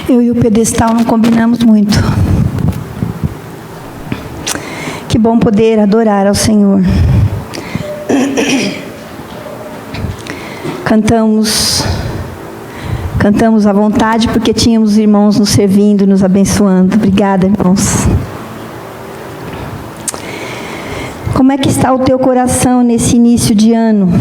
Eu e o pedestal não combinamos muito. Que bom poder adorar ao Senhor. Cantamos à vontade porque tínhamos irmãos nos servindo e nos abençoando. Obrigada, irmãos. Como é que está o teu coração nesse início de ano?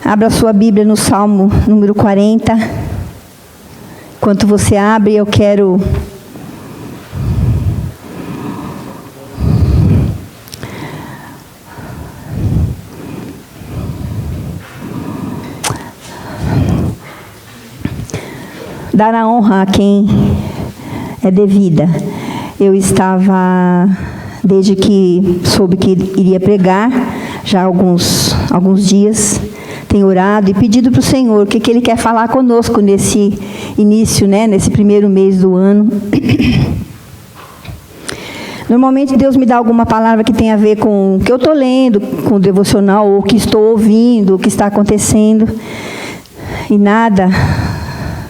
Abra sua Bíblia no Salmo número 40. Enquanto você abre, eu quero dar a honra a quem é devida. Eu estava, desde que soube que iria pregar, já há alguns dias, tenho orado e pedido para o Senhor o que Ele quer falar conosco nesse início, nesse primeiro mês do ano. Normalmente Deus me dá alguma palavra que tem a ver com o que eu estou lendo, com o devocional, ou o que estou ouvindo, o que está acontecendo. E nada.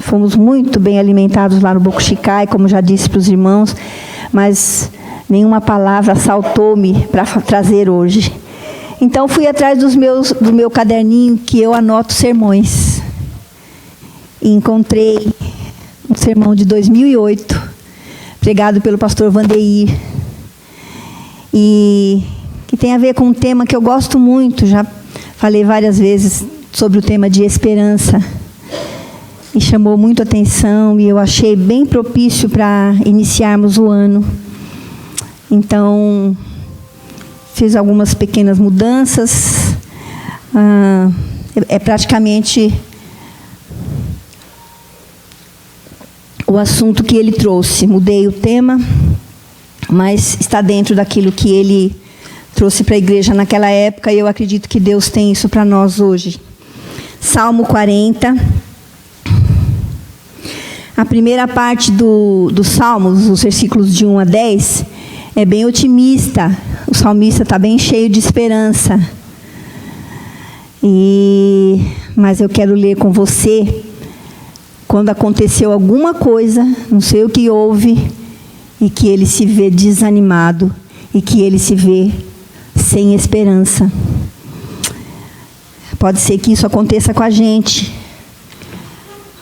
Fomos muito bem alimentados lá no Bocuxicai, como já disse para os irmãos, mas nenhuma palavra saltou-me para trazer hoje. Então fui atrás do meu caderninho que eu anoto sermões. E encontrei um sermão de 2008, pregado pelo pastor Vandeir. E que tem a ver com um tema que eu gosto muito, já falei várias vezes sobre o tema de esperança. E chamou muito atenção e eu achei bem propício para iniciarmos o ano. Então, fiz algumas pequenas mudanças. É praticamente o assunto que ele trouxe. Mudei o tema, mas está dentro daquilo que ele trouxe para a igreja naquela época e eu acredito que Deus tem isso para nós hoje. Salmo 40. A primeira parte do Salmos, os versículos de 1 a 10, é bem otimista. O salmista está bem cheio de esperança. Mas eu quero ler com você quando aconteceu alguma coisa, não sei o que houve, e que ele se vê desanimado, e que ele se vê sem esperança. Pode ser que isso aconteça com a gente.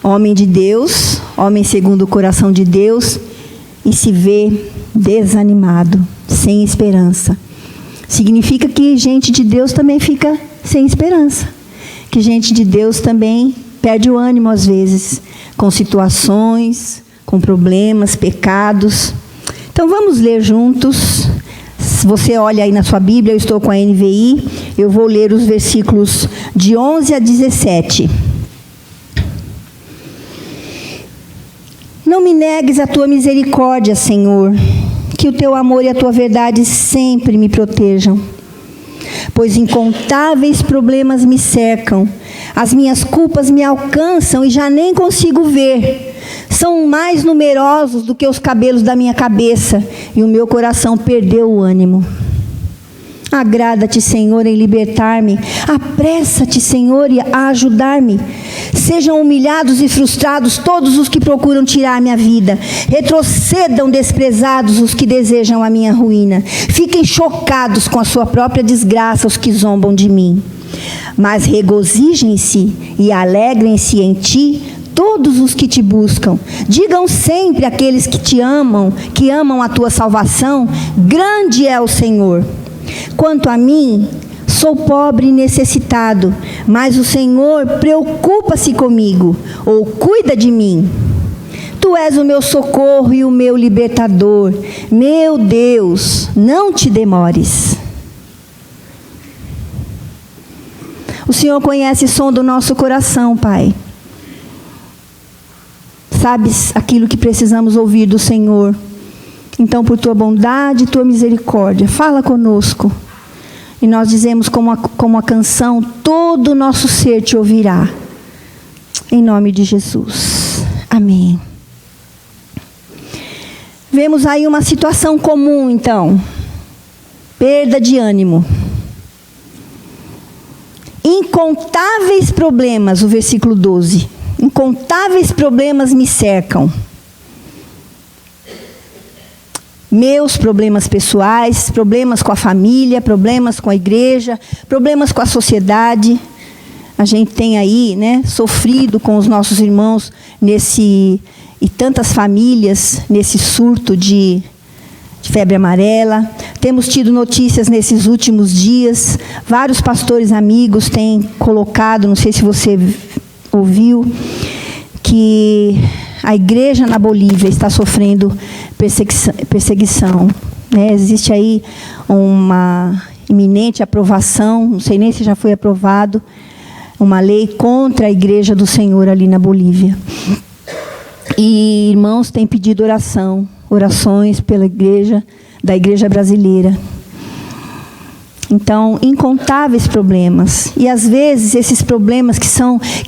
Homem de Deus, homem segundo o coração de Deus, e se vê desanimado, sem esperança. Significa que gente de Deus também fica sem esperança. Que gente de Deus também perde o ânimo às vezes, com situações, com problemas, pecados. Então vamos ler juntos. Se você olha aí na sua Bíblia, eu estou com a NVI, eu vou ler os versículos de 11 a 17. Não me negues a tua misericórdia, Senhor, que o teu amor e a tua verdade sempre me protejam. Pois incontáveis problemas me cercam, as minhas culpas me alcançam e já nem consigo ver. São mais numerosos do que os cabelos da minha cabeça e o meu coração perdeu o ânimo. Agrada-te, Senhor, em libertar-me. Apressa-te, Senhor, a ajudar-me. Sejam humilhados e frustrados todos os que procuram tirar minha vida. Retrocedam desprezados os que desejam a minha ruína. Fiquem chocados com a sua própria desgraça os que zombam de mim. Mas regozijem-se e alegrem-se em ti todos os que te buscam. Digam sempre àqueles que te amam, que amam a tua salvação, grande é o Senhor. Quanto a mim, sou pobre e necessitado, mas o Senhor preocupa-se comigo, ou cuida de mim. Tu és o meu socorro e o meu libertador. Meu Deus, não te demores. O Senhor conhece o som do nosso coração, Pai. Sabes aquilo que precisamos ouvir do Senhor. Então, por tua bondade e tua misericórdia, fala conosco. E nós dizemos como a canção, todo o nosso ser te ouvirá. Em nome de Jesus. Amém. Vemos aí uma situação comum, então. Perda de ânimo. Incontáveis problemas, o versículo 12. Incontáveis problemas me cercam. Meus problemas pessoais, problemas com a família, problemas com a igreja, problemas com a sociedade. A gente tem aí, sofrido com os nossos irmãos e tantas famílias nesse surto de febre amarela. Temos tido notícias nesses últimos dias. Vários pastores amigos têm colocado, não sei se você ouviu, que a igreja na Bolívia está sofrendo perseguição. Existe aí uma iminente aprovação, não sei nem se já foi aprovado, uma lei contra a igreja do Senhor ali na Bolívia. E irmãos têm pedido orações pela igreja, da igreja brasileira. Então, incontáveis problemas. E às vezes esses problemas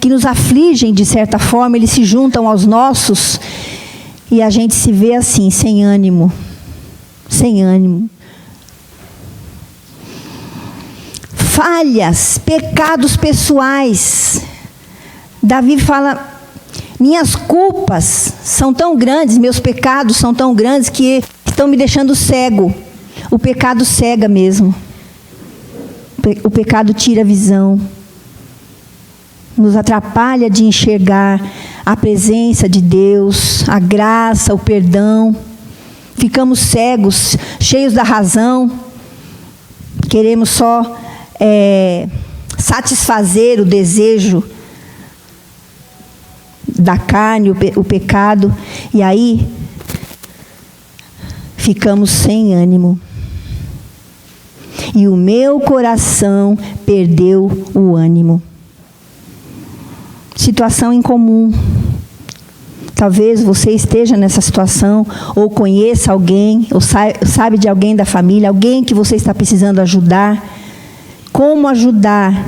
que nos afligem de certa forma, eles se juntam aos nossos e a gente se vê assim, sem ânimo. Sem ânimo. Falhas, pecados pessoais. Davi fala: minhas culpas são tão grandes, meus pecados são tão grandes que estão me deixando cego. O pecado cega mesmo. O pecado tira a visão, nos atrapalha de enxergar a presença de Deus, a graça, o perdão. Ficamos cegos, cheios da razão, queremos só satisfazer o desejo da carne, o pecado, e aí ficamos sem ânimo. E o meu coração perdeu o ânimo. Situação incomum. Talvez você esteja nessa situação, ou conheça alguém, ou sabe de alguém da família, alguém que você está precisando ajudar. Como ajudar?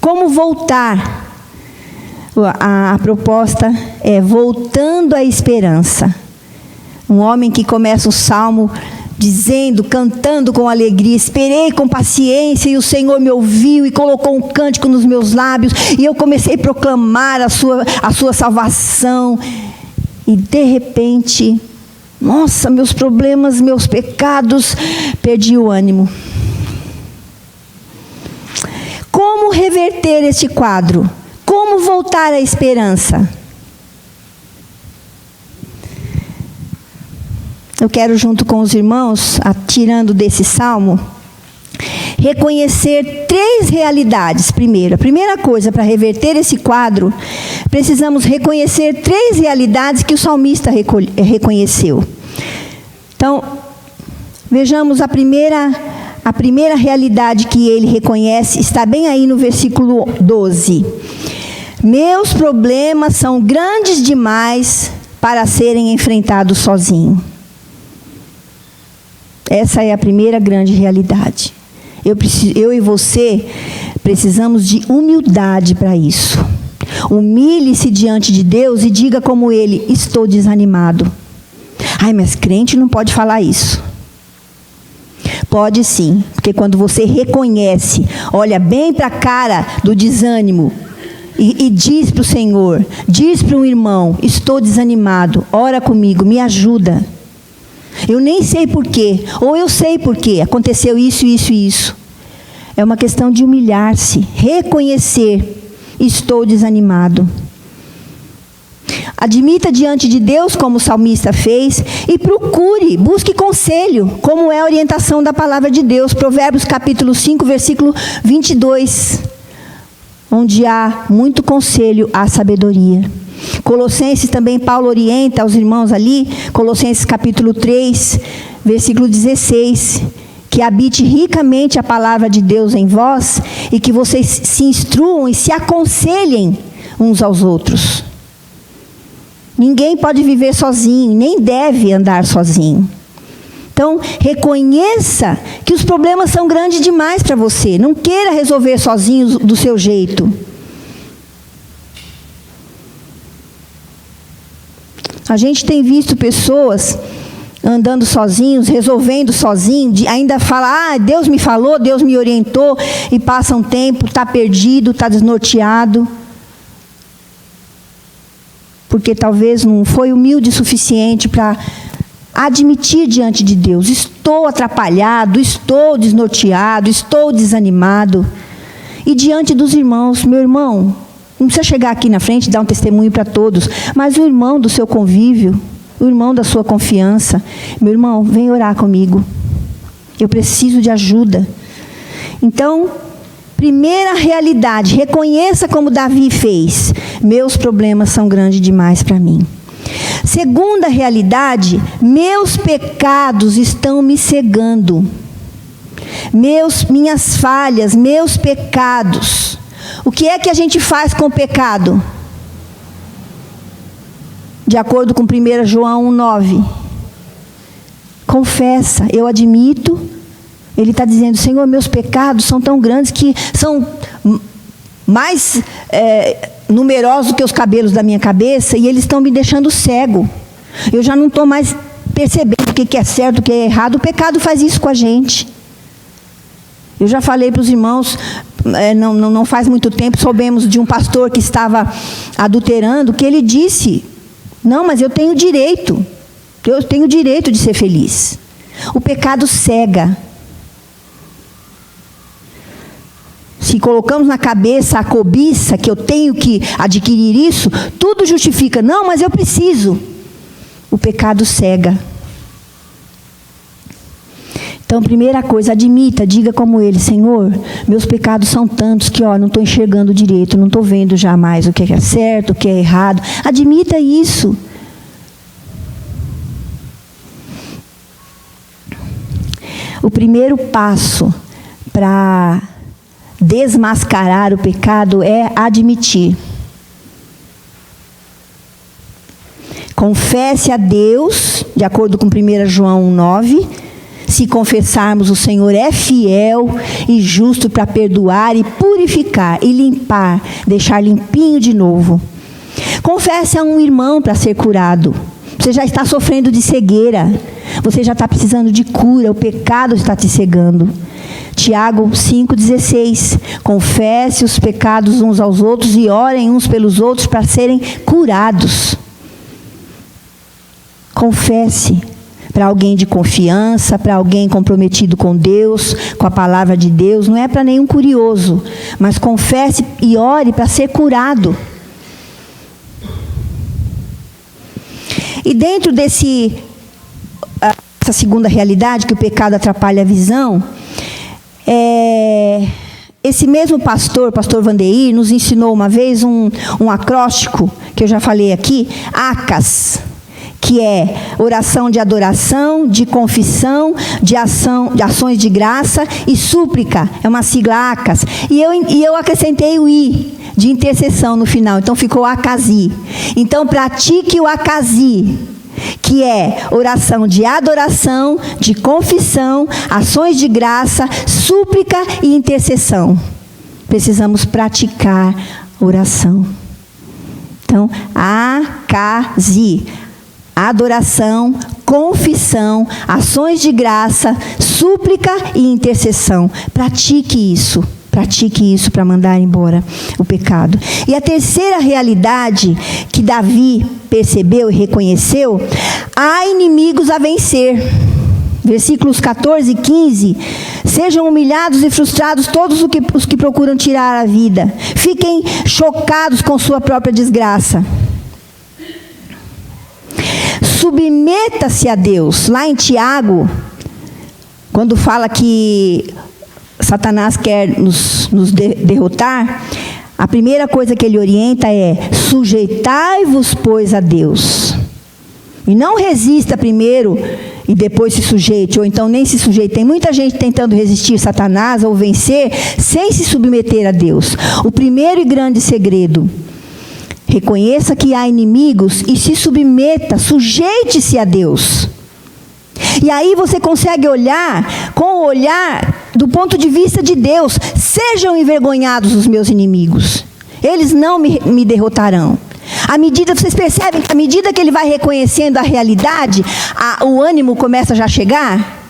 Como voltar? A proposta é voltando à esperança. Um homem que começa o salmo dizendo, cantando com alegria: esperei com paciência e o Senhor me ouviu e colocou um cântico nos meus lábios, e eu comecei a proclamar a sua salvação. E de repente, nossa, meus problemas, meus pecados, perdi o ânimo. Como reverter este quadro? Como voltar à esperança? Eu quero, junto com os irmãos, tirando desse salmo, reconhecer 3 realidades. Primeiro, a primeira coisa, para reverter esse quadro, precisamos reconhecer 3 realidades que o salmista reconheceu. Então, vejamos a primeira realidade que ele reconhece, está bem aí no versículo 12. Meus problemas são grandes demais para serem enfrentados sozinho. Essa é a primeira grande realidade. Eu e você precisamos de humildade para isso. Humilhe-se diante de Deus e diga como ele: estou desanimado. Ai, mas crente não pode falar isso. Pode sim, porque quando você reconhece, olha bem para a cara do desânimo e diz para o Senhor, diz para um irmão: estou desanimado, ora comigo, me ajuda. Eu nem sei porquê, ou eu sei porquê, aconteceu isso, isso e isso. É uma questão de humilhar-se, reconhecer: estou desanimado. Admita diante de Deus, como o salmista fez, e busque conselho, como é a orientação da palavra de Deus. Provérbios capítulo 5, versículo 22, onde há muito conselho, há sabedoria. Colossenses também, Paulo orienta aos irmãos ali, Colossenses capítulo 3, versículo 16, que habite ricamente a palavra de Deus em vós, e que vocês se instruam e se aconselhem uns aos outros. Ninguém pode viver sozinho, nem deve andar sozinho. Então, reconheça que os problemas são grandes demais para você. Não queira resolver sozinho do seu jeito. A gente tem visto pessoas andando sozinhos, resolvendo sozinho, ainda fala, Deus me falou, Deus me orientou, e passa um tempo, está perdido, está desnorteado. Porque talvez não foi humilde o suficiente para admitir diante de Deus: estou atrapalhado, estou desnorteado, estou desanimado. E diante dos irmãos: meu irmão, não precisa chegar aqui na frente e dar um testemunho para todos, mas o irmão do seu convívio, o irmão da sua confiança: meu irmão, vem orar comigo, eu preciso de ajuda. Então, primeira realidade, reconheça como Davi fez: meus problemas são grandes demais para mim. Segunda realidade, meus pecados estão me cegando. Minhas falhas, meus pecados. O que é que a gente faz com o pecado? De acordo com 1 João 1,9. Confessa, eu admito. Ele está dizendo: Senhor, meus pecados são tão grandes que são mais numerosos do que os cabelos da minha cabeça, e eles estão me deixando cego. Eu já não estou mais percebendo o que é certo, o que é errado. O pecado faz isso com a gente. Eu já falei para os irmãos, não faz muito tempo, soubemos de um pastor que estava adulterando, que ele disse: não, mas eu tenho direito de ser feliz. O pecado cega. Se colocamos na cabeça a cobiça, que eu tenho que adquirir isso, tudo justifica. Não, mas eu preciso. O pecado cega. Então, primeira coisa, admita, diga como ele: Senhor, meus pecados são tantos que não estou enxergando direito, não estou vendo jamais o que é certo, o que é errado. Admita isso. O primeiro passo para desmascarar o pecado é admitir. Confesse a Deus, de acordo com 1 João 1,9. Se confessarmos, o Senhor é fiel e justo para perdoar e purificar e limpar, deixar limpinho de novo. Confesse a um irmão para ser curado. Você já está sofrendo de cegueira. Você já está precisando de cura. O pecado está te cegando. Tiago 5,16. Confesse os pecados uns aos outros e orem uns pelos outros para serem curados. Confesse para alguém de confiança, para alguém comprometido com Deus, com a palavra de Deus. Não é para nenhum curioso, mas confesse e ore para ser curado. E dentro essa segunda realidade, que o pecado atrapalha a visão, esse mesmo pastor Vandeir, nos ensinou uma vez um acróstico, que eu já falei aqui, ACAS, que é oração de adoração, de confissão, de ações de graça e súplica. É uma sigla ACAS. E eu acrescentei o I, de intercessão no final. Então ficou ACASI. Então pratique o ACASI, que é oração de adoração, de confissão, ações de graça, súplica e intercessão. Precisamos praticar oração. Então, ACASI. Adoração, confissão, ações de graça, súplica e intercessão. Pratique isso para mandar embora o pecado. E a terceira realidade que Davi percebeu e reconheceu: há inimigos a vencer. Versículos 14 e 15. Sejam humilhados e frustrados todos os que procuram tirar a vida. Fiquem chocados com sua própria desgraça. Submeta-se a Deus. Lá em Tiago, quando fala que Satanás quer nos derrotar, a primeira coisa que ele orienta é: sujeitai-vos, pois, a Deus. E não resista primeiro e depois se sujeite, ou então nem se sujeite. Tem muita gente tentando resistir Satanás ou vencer sem se submeter a Deus. O primeiro e grande segredo: reconheça que há inimigos e se submeta, sujeite-se a Deus. E aí você consegue olhar com o olhar do ponto de vista de Deus. Sejam envergonhados os meus inimigos, eles não me derrotarão. Vocês percebem que à medida que ele vai reconhecendo a realidade, o ânimo começa já a chegar?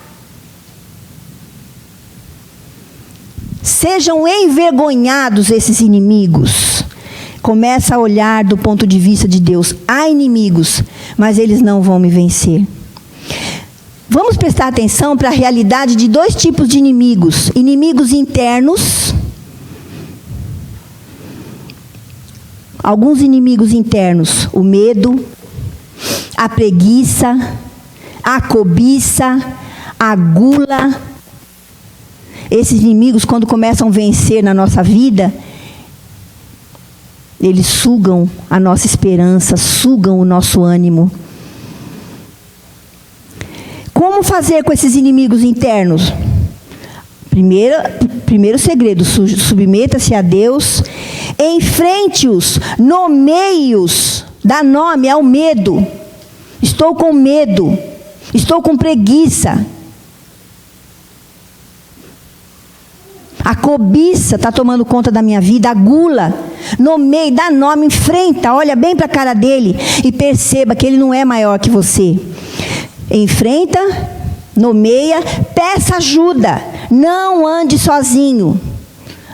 Sejam envergonhados esses inimigos. Começa a olhar do ponto de vista de Deus. Há inimigos, mas eles não vão me vencer. Vamos prestar atenção para a realidade de dois tipos de inimigos. Inimigos internos. Alguns inimigos internos. O medo, a preguiça, a cobiça, a gula. Esses inimigos, quando começam a vencer na nossa vida, eles sugam a nossa esperança, sugam o nosso ânimo. Como fazer com esses inimigos internos? Primeiro segredo, submeta-se a Deus, enfrente-os, nomeie-os, dá nome ao medo. Estou com medo, estou com preguiça. A cobiça está tomando conta da minha vida, a gula. Nomeie, dá nome, enfrenta, olha bem para a cara dele e perceba que ele não é maior que você. Enfrenta, nomeia, peça ajuda. Não ande sozinho.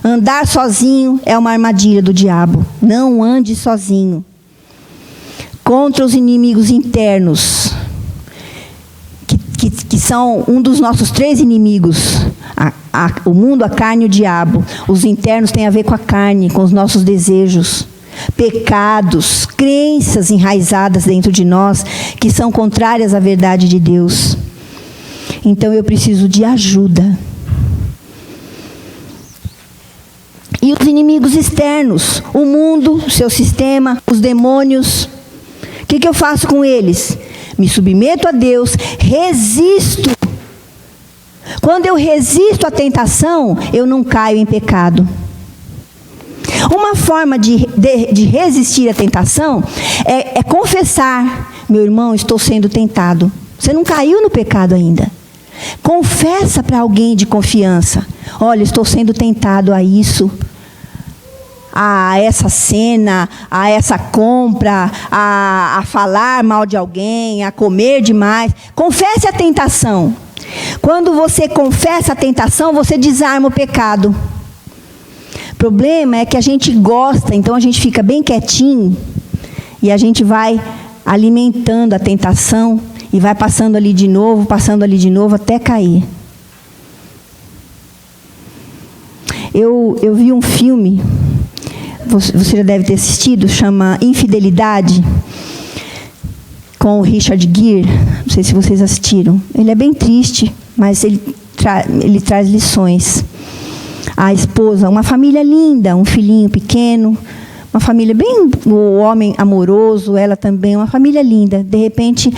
Andar sozinho é uma armadilha do diabo. Não ande sozinho. Contra os inimigos internos, que são um dos nossos 3 inimigos. O mundo, a carne e o diabo. Os internos têm a ver com a carne, com os nossos desejos, pecados, crenças enraizadas dentro de nós, que são contrárias à verdade de Deus. Então eu preciso de ajuda. E os inimigos externos, o mundo, o seu sistema, os demônios. O que eu faço com eles? Me submeto a Deus, resisto. Quando eu resisto à tentação, eu não caio em pecado. Uma forma de resistir à tentação é confessar: meu irmão, estou sendo tentado. Você não caiu no pecado ainda. Confessa para alguém de confiança: olha, estou sendo tentado a isso, a essa cena, a essa compra, a falar mal de alguém, a comer demais. Confesse a tentação. Quando você confessa a tentação, você desarma o pecado. O problema é que a gente gosta, então a gente fica bem quietinho e a gente vai alimentando a tentação e vai passando ali de novo até cair. Eu vi um filme, você já deve ter assistido, chama Infidelidade, com o Richard Gere. Não sei se vocês assistiram. Ele é bem triste, mas ele traz lições. A esposa, uma família linda, um filhinho pequeno, uma família bem, o homem amoroso, ela também, uma família linda. De repente,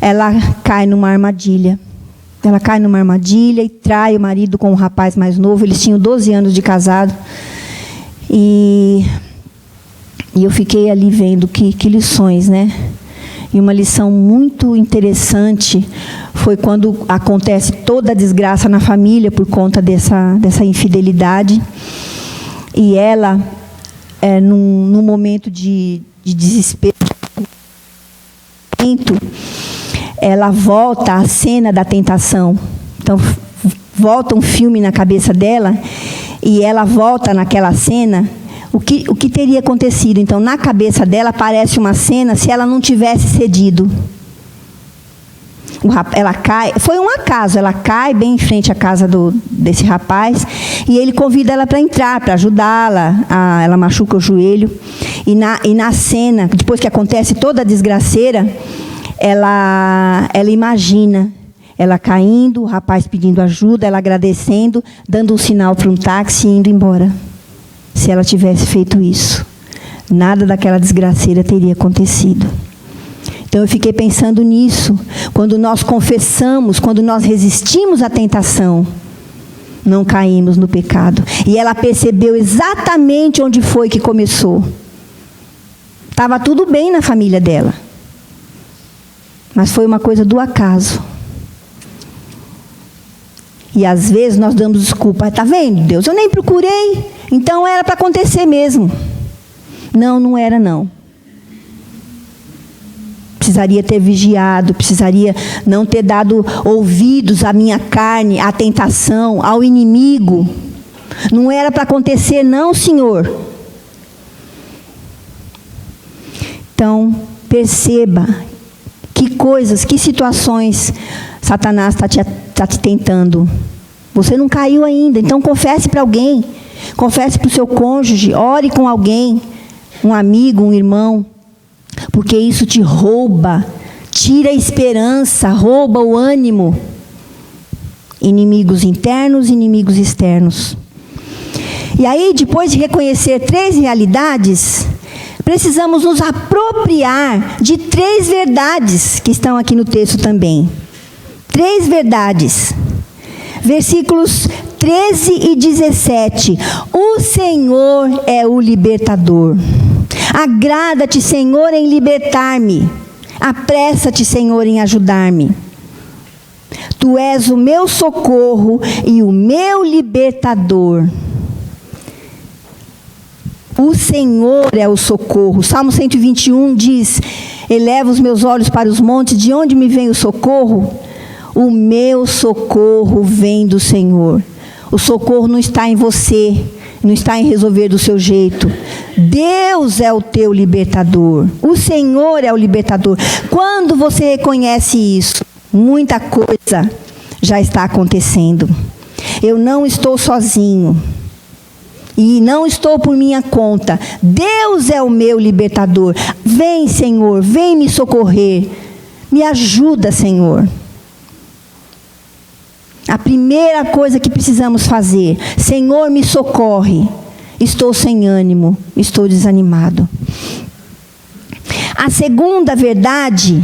ela cai numa armadilha. Ela cai numa armadilha e trai o marido com um rapaz mais novo. Eles tinham 12 anos de casado. E eu fiquei ali vendo que lições, né? E uma lição muito interessante foi quando acontece toda a desgraça na família por conta dessa infidelidade. E ela, num momento de desespero, ela volta à cena da tentação. Então, volta um filme na cabeça dela e ela volta naquela cena. O que teria acontecido? Então, na cabeça dela aparece uma cena se ela não tivesse cedido. Ela cai, foi um acaso, ela cai bem em frente à casa desse rapaz e ele convida ela para entrar, para ajudá-la. Ela machuca o joelho e na cena, depois que acontece toda a desgraceira, ela imagina ela caindo, o rapaz pedindo ajuda, ela agradecendo, dando um sinal para um táxi e indo embora. Se ela tivesse feito isso, nada daquela desgraceira teria acontecido. Então eu fiquei pensando nisso. Quando nós confessamos, quando nós resistimos à tentação, não caímos no pecado. E ela percebeu exatamente onde foi que começou. Estava tudo bem na família dela. Mas foi uma coisa do acaso. E às vezes nós damos desculpa. Está vendo, Deus? Eu nem procurei. Então era para acontecer mesmo. Não era não. precisaria ter vigiado, precisaria não ter dado ouvidos à minha carne, à tentação, ao inimigo. Não era para acontecer, não, Senhor. Então, perceba que coisas, que situações Satanás está te tentando. Você não caiu ainda, então confesse para alguém. Confesse para o seu cônjuge, ore com alguém, um amigo, um irmão. Porque isso te rouba, tira a esperança, rouba o ânimo. Inimigos internos, inimigos externos. E aí, depois de reconhecer 3 realidades, precisamos nos apropriar de 3 verdades que estão aqui no texto também. 3 verdades. Versículos 13 e 17. O Senhor é o libertador. Agrada-te, Senhor, em libertar-me. Apressa-te, Senhor, em ajudar-me. Tu és o meu socorro e o meu libertador. O Senhor é o socorro. Salmo 121 diz: eleva os meus olhos para os montes, de onde me vem o socorro? O meu socorro vem do Senhor. O socorro não está em você, não está em resolver do seu jeito. Deus é o teu libertador. O Senhor é o libertador. Quando você reconhece isso, muita coisa já está acontecendo. Eu não estou sozinho. E não estou por minha conta. Deus é o meu libertador. Vem, Senhor, vem me socorrer. Me ajuda, Senhor. A primeira coisa que precisamos fazer: Senhor, me socorre. Estou sem ânimo, estou desanimado. A segunda verdade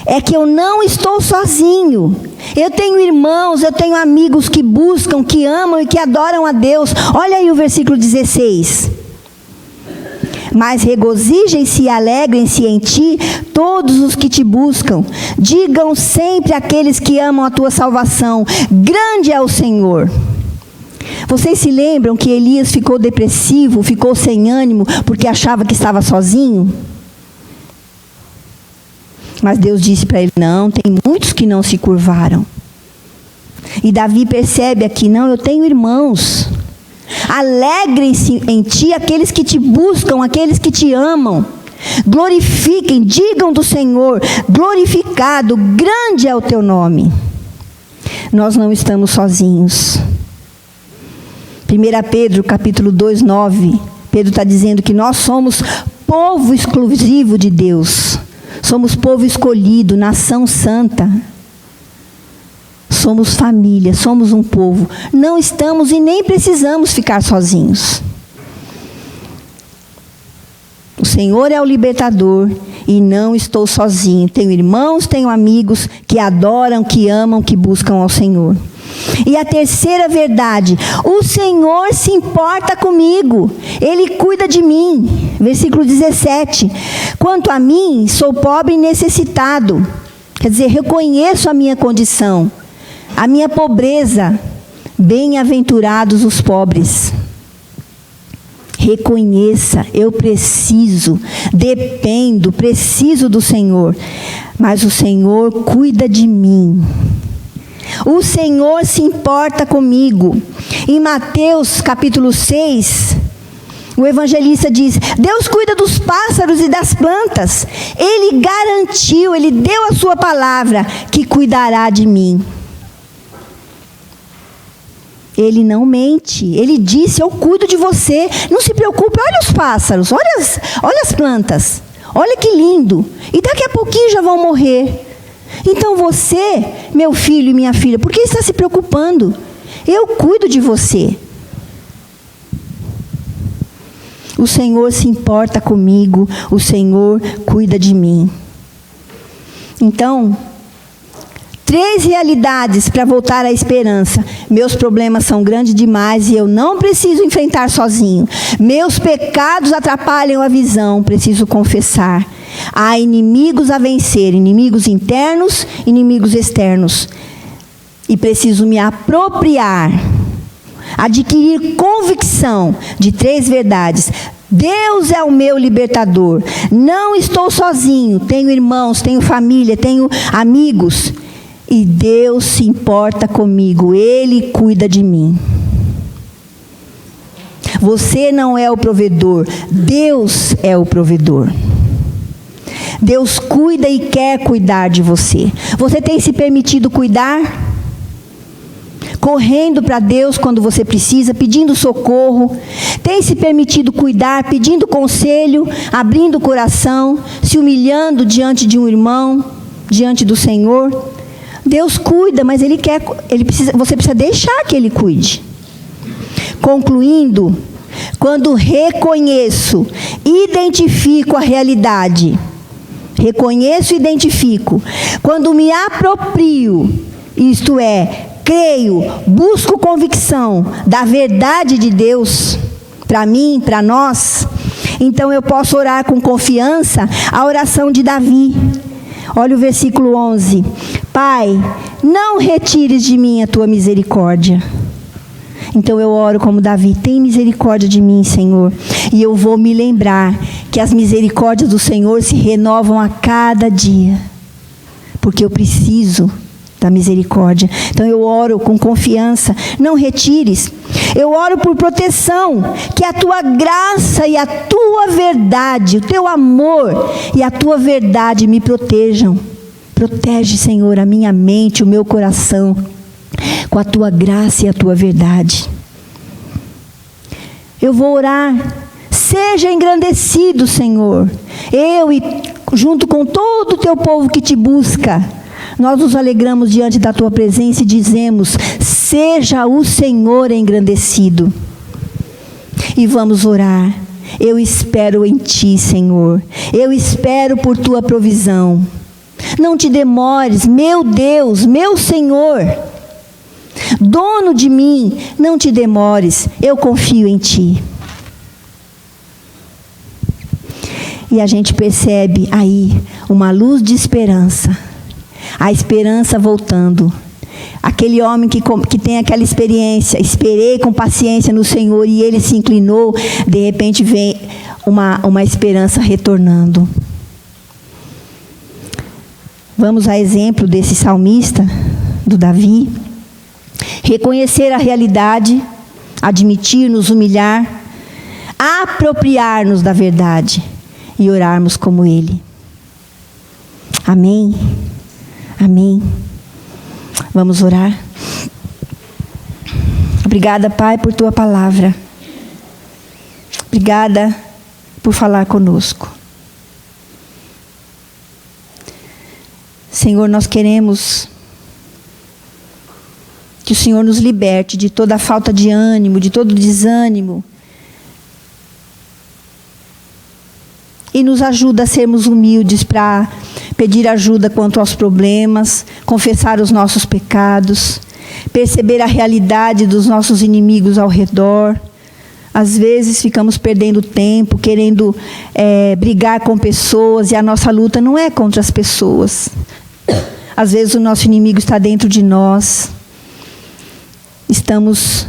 é que eu não estou sozinho. Eu tenho irmãos, eu tenho amigos que buscam, que amam e que adoram a Deus. Olha aí o versículo 16. Mas regozijem-se e alegrem-se em ti todos os que te buscam. Digam sempre àqueles que amam a tua salvação: grande é o Senhor. Vocês se lembram que Elias ficou depressivo, ficou sem ânimo, porque achava que estava sozinho? Mas Deus disse para ele: não, tem muitos que não se curvaram. E Davi percebe aqui: não, eu tenho irmãos. Alegrem-se em ti aqueles que te buscam, aqueles que te amam. Glorifiquem, digam do Senhor: glorificado, grande é o teu nome. Nós não estamos sozinhos. 1 Pedro capítulo 2, 9. Pedro está dizendo que nós somos povo exclusivo de Deus. Somos povo escolhido, nação santa. Somos família, somos um povo. Não estamos e nem precisamos ficar sozinhos. O Senhor é o libertador e não estou sozinho. Tenho irmãos, tenho amigos que adoram, que amam, que buscam ao Senhor. E a terceira verdade: o Senhor se importa comigo, Ele cuida de mim. Versículo 17: quanto a mim, sou pobre e necessitado. Quer dizer, reconheço a minha condição, a minha pobreza. Bem-aventurados os pobres. Reconheça: eu preciso, dependo, preciso do Senhor, mas o Senhor cuida de mim. O Senhor se importa comigo. Em Mateus capítulo 6, o evangelista diz: Deus cuida dos pássaros e das plantas. Ele garantiu, Ele deu a sua palavra que cuidará de mim. Ele não mente. Ele disse: eu cuido de você. Não se preocupe, olha os pássaros, olha as plantas. Olha que lindo. E daqui a pouquinho já vão morrer. Então você, meu filho e minha filha, por que está se preocupando? Eu cuido de você. O Senhor se importa comigo, o Senhor cuida de mim. Então, 3 realidades para voltar à esperança. Meus problemas são grandes demais e eu não preciso enfrentar sozinho. Meus pecados atrapalham a visão, preciso confessar. Há inimigos a vencer, inimigos internos, inimigos externos. E preciso me apropriar, adquirir convicção de 3 verdades. Deus é o meu libertador. Não estou sozinho. Tenho irmãos, tenho família, tenho amigos. E Deus se importa comigo. Ele cuida de mim. Você não é o provedor. Deus é o provedor. Deus cuida e quer cuidar de você. Você tem se permitido cuidar? Correndo para Deus quando você precisa, pedindo socorro. Tem se permitido cuidar, pedindo conselho, abrindo o coração, se humilhando diante de um irmão, diante do Senhor. Deus cuida, mas você precisa deixar que Ele cuide. Concluindo, quando reconheço, identifico a realidade, reconheço e identifico, quando me aproprio, isto é, creio, busco convicção da verdade de Deus, para mim, para nós, então eu posso orar com confiança a oração de Davi. Olha o versículo 11. Pai, não retires de mim a tua misericórdia. Então eu oro como Davi, tem misericórdia de mim, Senhor. E eu vou me lembrar que as misericórdias do Senhor se renovam a cada dia. Porque eu preciso da misericórdia. Então eu oro com confiança, não retires. Eu oro por proteção, que a tua graça e a tua verdade, o teu amor e a tua verdade me protejam. Protege, Senhor, a minha mente, o meu coração, com a tua graça e a tua verdade. Eu vou orar, seja engrandecido, Senhor. Eu e junto com todo o teu povo que te busca, nós nos alegramos diante da tua presença e dizemos, seja o Senhor engrandecido. E vamos orar. Eu espero em ti, Senhor. Eu espero por tua provisão. Não te demores, meu Deus, meu Senhor. Dono de mim, não te demores, eu confio em ti. E a gente percebe aí uma luz de esperança. A esperança voltando. Aquele homem que tem aquela experiência, esperei com paciência no Senhor e ele se inclinou, de repente vem uma esperança retornando. Vamos a exemplo desse salmista, do Davi. Reconhecer a realidade, admitir, nos humilhar, apropriar-nos da verdade e orarmos como ele. Amém. Amém. Vamos orar. Obrigada, Pai, por tua palavra. Obrigada por falar conosco. Senhor, nós queremos que o Senhor nos liberte de toda a falta de ânimo, de todo desânimo. E nos ajuda a sermos humildes para pedir ajuda quanto aos problemas, confessar os nossos pecados, perceber a realidade dos nossos inimigos ao redor. Às vezes ficamos perdendo tempo, querendo brigar com pessoas, e a nossa luta não é contra as pessoas. Às vezes o nosso inimigo está dentro de nós. Estamos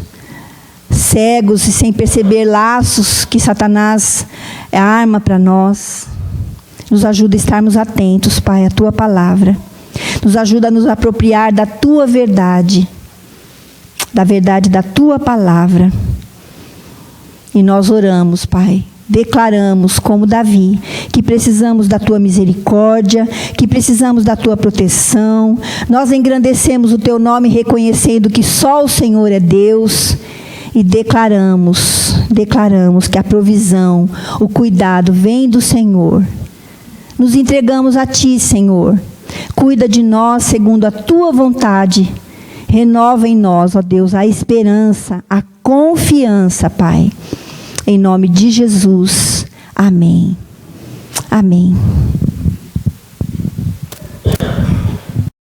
cegos e sem perceber laços que Satanás arma para nós. Nos ajuda a estarmos atentos, Pai, à tua palavra. Nos ajuda a nos apropriar da tua verdade, da verdade da tua palavra. E nós oramos, Pai, declaramos como Davi, que precisamos da tua misericórdia, que precisamos da tua proteção. Nós engrandecemos o teu nome reconhecendo que só o Senhor é Deus. E declaramos que a provisão, o cuidado vem do Senhor. Nos entregamos a ti, Senhor. Cuida de nós segundo a tua vontade. Renova em nós, ó Deus, a esperança, a confiança, Pai. Em nome de Jesus. Amém. Amém.